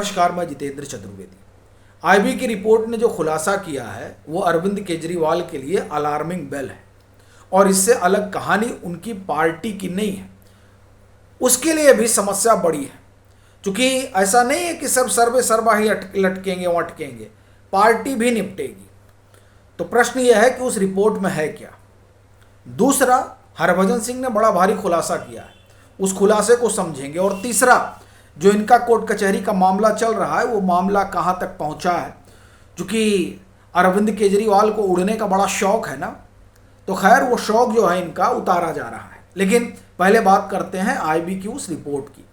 नमस्कार, मैं जितेंद्र चतुर्वेदी। आईबी की रिपोर्ट ने जो खुलासा किया है वो अरविंद केजरीवाल के लिए अलार्मिंग बेल है और इससे अलग कहानी उनकी पार्टी की नहीं है, उसके लिए भी समस्या बड़ी है। क्योंकि ऐसा नहीं है कि सब सर्वे सर्वा ही लटकेंगे वटकेंगे, पार्टी भी निपटेगी। तो प्रश्न यह है कि उस रिपोर्ट में है क्या। दूसरा, हरभजन सिंह ने बड़ा भारी खुलासा किया है, उस खुलासे को समझेंगे। और तीसरा, जो इनका कोर्ट कचहरी का मामला चल रहा है वो मामला कहाँ तक पहुँचा है। क्योंकि अरविंद केजरीवाल को उड़ने का बड़ा शौक है ना, तो खैर वो शौक जो है इनका उतारा जा रहा है। लेकिन पहले बात करते हैं आईबी की उस रिपोर्ट की।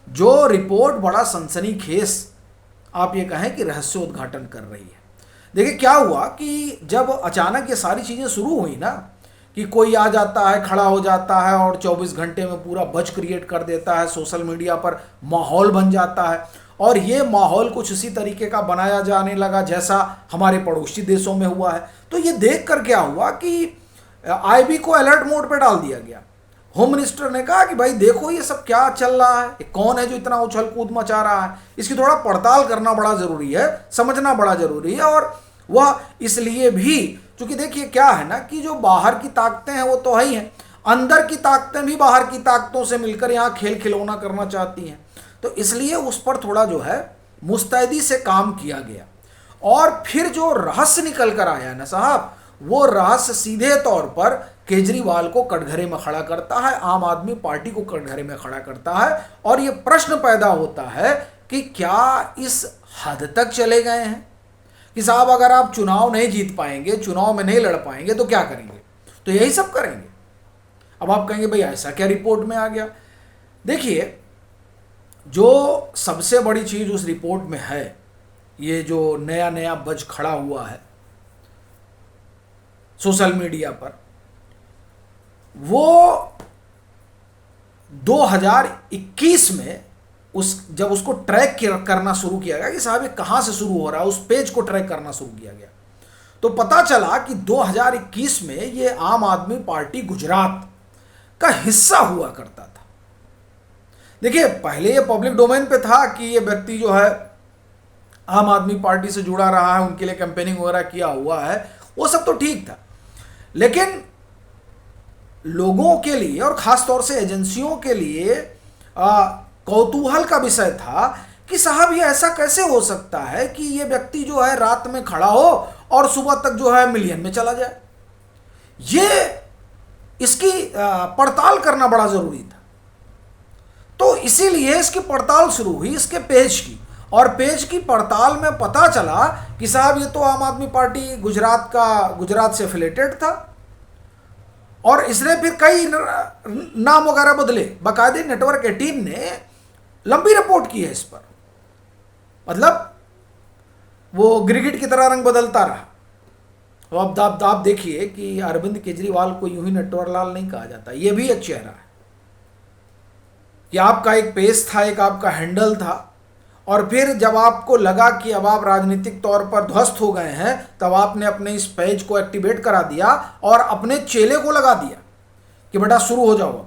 जो रिपोर्ट बड़ा सनसनीखेज, आप ये कहें कि रहस्योद्घाटन कर रही है। देखिए क्या हुआ कि जब अचानक ये सारी चीज़ें शुरू हुई ना, कि कोई आ जाता है, खड़ा हो जाता है और 24 घंटे में पूरा बज क्रिएट कर देता है, सोशल मीडिया पर माहौल बन जाता है। और ये माहौल कुछ उसी तरीके का बनाया जाने लगा जैसा हमारे पड़ोसी देशों में हुआ है। तो ये देख कर क्या हुआ कि आईबी को अलर्ट मोड पे डाल दिया गया। होम मिनिस्टर ने कहा कि भाई देखो ये सब क्या चल रहा है, ये कौन है जो इतना उछल कूद मचा रहा है, इसकी थोड़ा पड़ताल करना बड़ा ज़रूरी है, समझना बड़ा ज़रूरी है। और वह इसलिए भी क्योंकि देखिए क्या है ना कि जो बाहर की ताकतें हैं वो तो है ही हैं, अंदर की ताकतें भी बाहर की ताकतों से मिलकर यहाँ खेल खिलौना करना चाहती हैं। तो इसलिए उस पर थोड़ा जो है मुस्तैदी से काम किया गया। और फिर जो रहस्य निकल कर आया ना साहब, वो रहस्य सीधे तौर पर केजरीवाल को कटघरे में खड़ा करता है, आम आदमी पार्टी को कटघरे में खड़ा करता है। और ये प्रश्न पैदा होता है कि क्या इस हद तक चले गए हैं कि साहब अगर आप चुनाव नहीं जीत पाएंगे, चुनाव में नहीं लड़ पाएंगे तो क्या करेंगे, तो यही सब करेंगे। अब आप कहेंगे भाई ऐसा क्या रिपोर्ट में आ गया। देखिए जो सबसे बड़ी चीज़ उस रिपोर्ट में है, ये जो नया नया बज खड़ा हुआ है सोशल मीडिया पर, वो 2021 में जब उसको ट्रैक करना शुरू किया गया कि साहब ये कहाँ से शुरू हो रहा है, उस पेज को ट्रैक करना शुरू किया गया, तो पता चला कि 2021 में ये आम आदमी पार्टी गुजरात का हिस्सा हुआ करता था। देखिए पहले ये पब्लिक डोमेन पे था कि ये व्यक्ति जो है आम आदमी पार्टी से जुड़ा रहा है, उनके लिए कैंपेनिंग वगैरह किया हुआ है, वो सब तो ठीक था। लेकिन लोगों के लिए और ख़ास तौर से एजेंसियों के लिए कौतूहल का विषय था कि साहब ये ऐसा कैसे हो सकता है कि ये व्यक्ति जो है रात में खड़ा हो और सुबह तक जो है मिलियन में चला जाए। ये इसकी पड़ताल करना बड़ा ज़रूरी था। तो इसीलिए इसकी पड़ताल शुरू हुई इसके पेज की, और पेज की पड़ताल में पता चला कि साहब ये तो आम आदमी पार्टी गुजरात से एफिलेटेड था। और इसने फिर कई नाम वगैरह बदले, बाकायदे नेटवर्क 18 ने लंबी रिपोर्ट की है इस पर। मतलब वो गिरगिट की तरह रंग बदलता रहा। तो अब आप देखिए कि अरविंद केजरीवाल को यूं ही नटवरलाल नहीं कहा जाता, ये भी एक चेहरा है कि आपका एक पेज था, एक आपका हैंडल था, और फिर जब आपको लगा कि अब आप राजनीतिक तौर पर ध्वस्त हो गए हैं, तब आपने अपने इस पेज को एक्टिवेट करा दिया और अपने चेले को लगा दिया कि बेटा शुरू हो जाओ।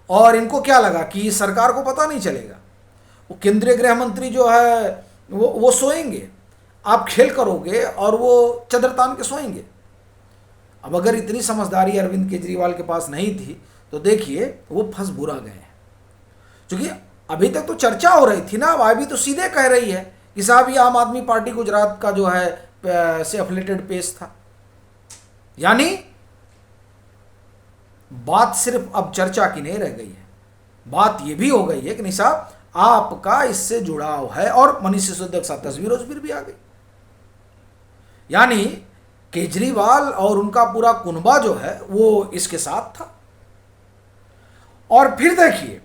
और इनको क्या लगा कि सरकार को पता नहीं चलेगा, वो केंद्रीय गृह मंत्री जो है वो सोएंगे, आप खेल करोगे और वो चदर तान के सोएंगे। अब अगर इतनी समझदारी अरविंद केजरीवाल के पास नहीं थी तो देखिए वो फंस बुरा गए हैं। क्योंकि अभी तक तो चर्चा हो रही थी ना, अब आईबी तो सीधे कह रही है कि साहब ये आम आदमी पार्टी गुजरात का जो है से एफिलेटेड पेज था। यानी बात सिर्फ अब चर्चा की नहीं रह गई है, बात ये भी हो गई है कि नहीं साहब आपका इससे जुड़ाव है, और मनीष सिसोदिया के साथ तस्वीर भी आ गई। यानी केजरीवाल और उनका पूरा कुनबा जो है वो इसके साथ था। और फिर देखिए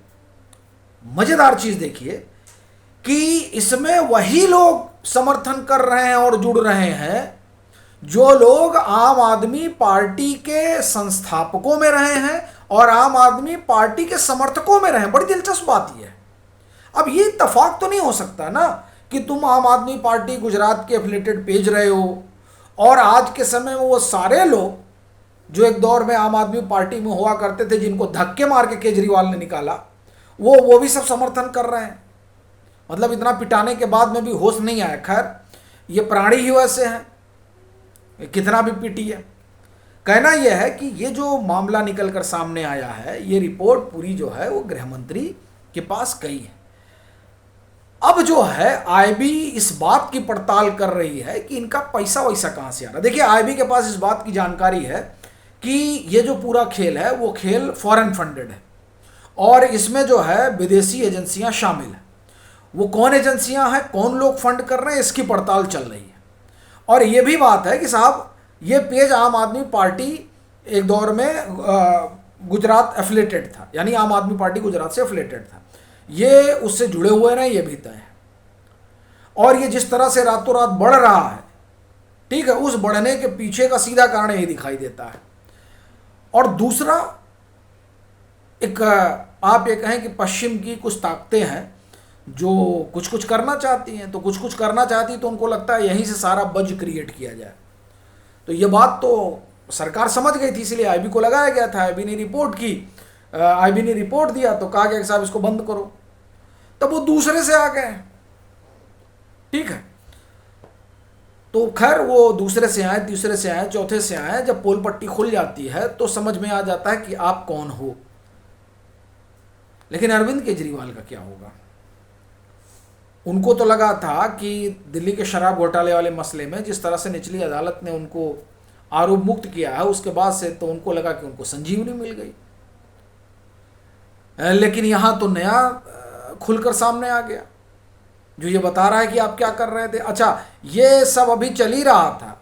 मजेदार चीज देखिए कि इसमें वही लोग समर्थन कर रहे हैं और जुड़ रहे हैं जो लोग आम आदमी पार्टी के संस्थापकों में रहे हैं और आम आदमी पार्टी के समर्थकों में रहे हैं। बड़ी दिलचस्प बात यह है। अब ये इत्तेफाक तो नहीं हो सकता ना कि तुम आम आदमी पार्टी गुजरात के एफिलेटेड पेज रहे हो और आज के समय में वो सारे लोग जो एक दौर में आम आदमी पार्टी में हुआ करते थे, जिनको धक्के मार के केजरीवाल ने निकाला, वो भी सब समर्थन कर रहे हैं। मतलब इतना पिटाने के बाद में भी होश नहीं आया। खैर ये प्राणी ही वैसे हैं, कितना भी पीटिए। कहना यह है कि ये जो मामला निकल कर सामने आया है, ये रिपोर्ट पूरी जो है वो गृह मंत्री के पास गई है। अब जो है आईबी इस बात की पड़ताल कर रही है कि इनका पैसा वैसा कहाँ से आ रहा है। देखिए आईबी के पास इस बात की जानकारी है कि ये जो पूरा खेल है वो खेल फॉरेन फंडेड है और इसमें जो है विदेशी एजेंसियां शामिल हैं। वो कौन एजेंसियां हैं, कौन लोग फंड कर रहे हैं, इसकी पड़ताल चल रही है। और ये भी बात है कि साहब ये पेज आम आदमी पार्टी एक दौर में गुजरात एफिलेटेड था, यानी आम आदमी पार्टी गुजरात से एफिलेटेड था, ये उससे जुड़े हुए रहे, ये भी तय है। और ये जिस तरह से रातों रात बढ़ रहा है, ठीक है, उस बढ़ने के पीछे का सीधा कारण यही दिखाई देता है। और दूसरा एक आप ये कहें कि पश्चिम की कुछ ताकतें हैं जो कुछ कुछ करना चाहती हैं, तो कुछ कुछ करना चाहती तो उनको लगता है यहीं से सारा बज क्रिएट किया जाए। तो ये बात तो सरकार समझ गई थी, इसलिए आईबी को लगाया गया था। आईबी ने रिपोर्ट की, आईबी ने रिपोर्ट दिया तो कहा गया कि साहब इसको बंद करो। तब वो दूसरे से आ गए, ठीक है। तो खैर वो दूसरे से आए, तीसरे से आए, चौथे से आए। जब पोल पट्टी खुल जाती है तो समझ में आ जाता है कि आप कौन हो। लेकिन अरविंद केजरीवाल का क्या होगा? उनको तो लगा था कि दिल्ली के शराब घोटाले वाले मसले में जिस तरह से निचली अदालत ने उनको आरोप मुक्त किया है, उसके बाद से तो उनको लगा कि उनको संजीवनी मिल गई। लेकिन यहां तो नया खुलकर सामने आ गया जो ये बता रहा है कि आप क्या कर रहे थे। अच्छा, ये सब अभी चल ही रहा था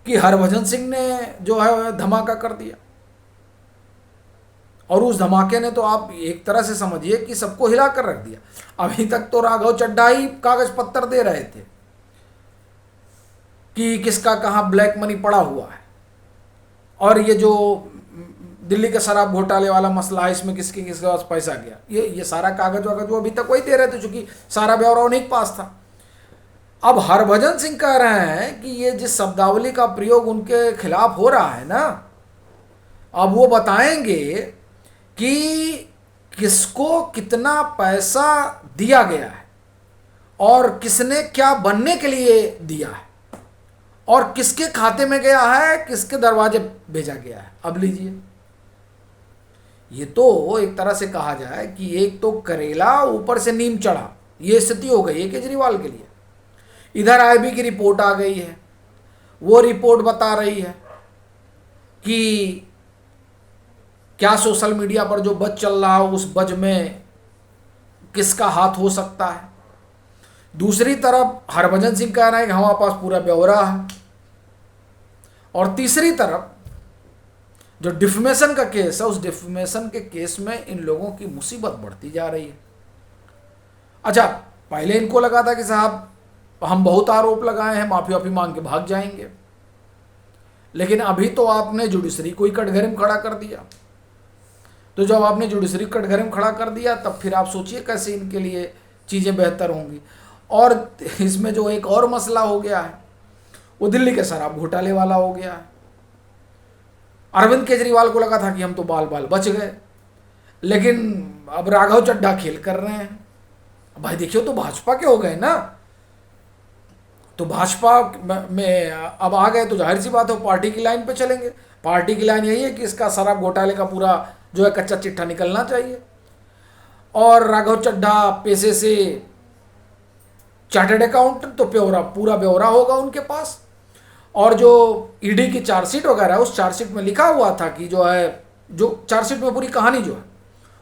कि हरभजन सिंह ने जो है धमाका कर दिया, और उस धमाके ने तो आप एक तरह से समझिए कि सबको हिला कर रख दिया। अभी तक तो राघव चड्ढा ही कागज पत्तर दे रहे थे कि किसका कहाँ ब्लैक मनी पड़ा हुआ है, और ये जो दिल्ली के शराब घोटाले वाला मसला है, इसमें किसके किसके पास पैसा गया, ये सारा कागज वागज वो अभी तक वही दे रहे थे, चूंकि सारा ब्यौरा उन्हीं के पास था। अब हरभजन सिंह कह रहे हैं कि ये जिस शब्दावली का प्रयोग उनके खिलाफ हो रहा है ना, अब वो बताएंगे कि किसको कितना पैसा दिया गया है और किसने क्या बनने के लिए दिया है और किसके खाते में गया है, किसके दरवाजे भेजा गया है। अब लीजिए, ये तो एक तरह से कहा जाए कि एक तो करेला ऊपर से नीम चढ़ा, ये स्थिति हो गई है केजरीवाल के लिए। इधर आईबी की रिपोर्ट आ गई है, वो रिपोर्ट बता रही है कि क्या सोशल मीडिया पर जो बज चल रहा है उस बज में किसका हाथ हो सकता है। दूसरी तरफ हरभजन सिंह कह रहे हैं कि हमारे पास पूरा ब्यौरा है, और तीसरी तरफ जो डिफमेशन का केस है, उस डिफमेशन के केस में इन लोगों की मुसीबत बढ़ती जा रही है। अच्छा, पहले इनको लगा था कि साहब हम बहुत आरोप लगाए हैं, माफी वाफी मांग के भाग जाएंगे, लेकिन अभी तो आपने जुडिशरी को ही कटघरे में खड़ा कर दिया। तो जब आपने जुडिशरी कटघरे में खड़ा कर दिया, तब फिर आप सोचिए कैसे इनके लिए चीज़ें बेहतर होंगी। और इसमें जो एक और मसला हो गया है, वो दिल्ली के शराब घोटाले वाला हो गया है। अरविंद केजरीवाल को लगा था कि हम तो बाल बाल बच गए, लेकिन अब राघव चड्ढा खेल कर रहे हैं। भाई देखियो, तो भाजपा के हो गए ना, तो भाजपा में अब आ गए तो जाहिर सी बात है पार्टी की लाइन पे चलेंगे। पार्टी की लाइन यही है कि इसका शराब घोटाले का पूरा जो है कच्चा चिट्ठा निकलना चाहिए, और राघव चड्ढा पैसे से चार्टर्ड अकाउंटेंट, तो पूरा ब्यौरा होगा उनके पास। और जो ईडी की चार्जशीट वगैरह है, उस चार्जशीट में लिखा हुआ था कि जो है, जो चार्जशीट में पूरी कहानी जो है,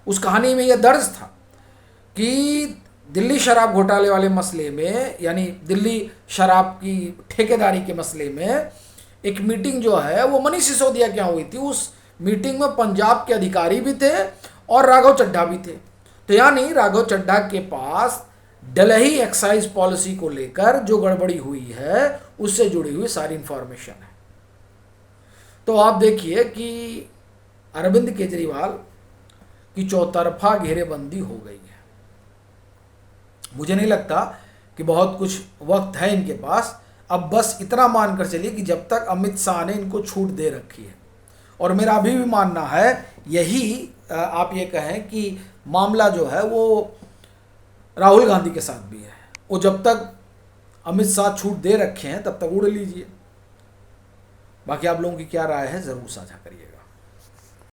उस कहानी में यह दर्ज था कि दिल्ली शराब घोटाले वाले मसले में, यानी दिल्ली शराब की ठेकेदारी के मसले में एक मीटिंग जो है वो मनीष सिसोदिया क्या हुई थी। उस मीटिंग में पंजाब के अधिकारी भी थे और राघव चड्ढा भी थे। तो यानी राघव चड्ढा के पास दिल्ली एक्साइज पॉलिसी को लेकर जो गड़बड़ी हुई है उससे जुड़ी हुई सारी इंफॉर्मेशन है। तो आप देखिए कि अरविंद केजरीवाल की चौतरफा घेरेबंदी हो गई है। मुझे नहीं लगता कि बहुत कुछ वक्त है इनके पास। अब बस इतना मानकर चलिए कि जब तक अमित शाह ने इनको छूट दे रखी है, और मेरा अभी भी मानना है यही, आप ये कहें कि मामला जो है वो राहुल गांधी के साथ भी है। वो जब तक अमित शाह छूट दे रखे हैं तब तक उड़ लीजिए। बाकी आप लोगों की क्या राय है ज़रूर साझा करिएगा।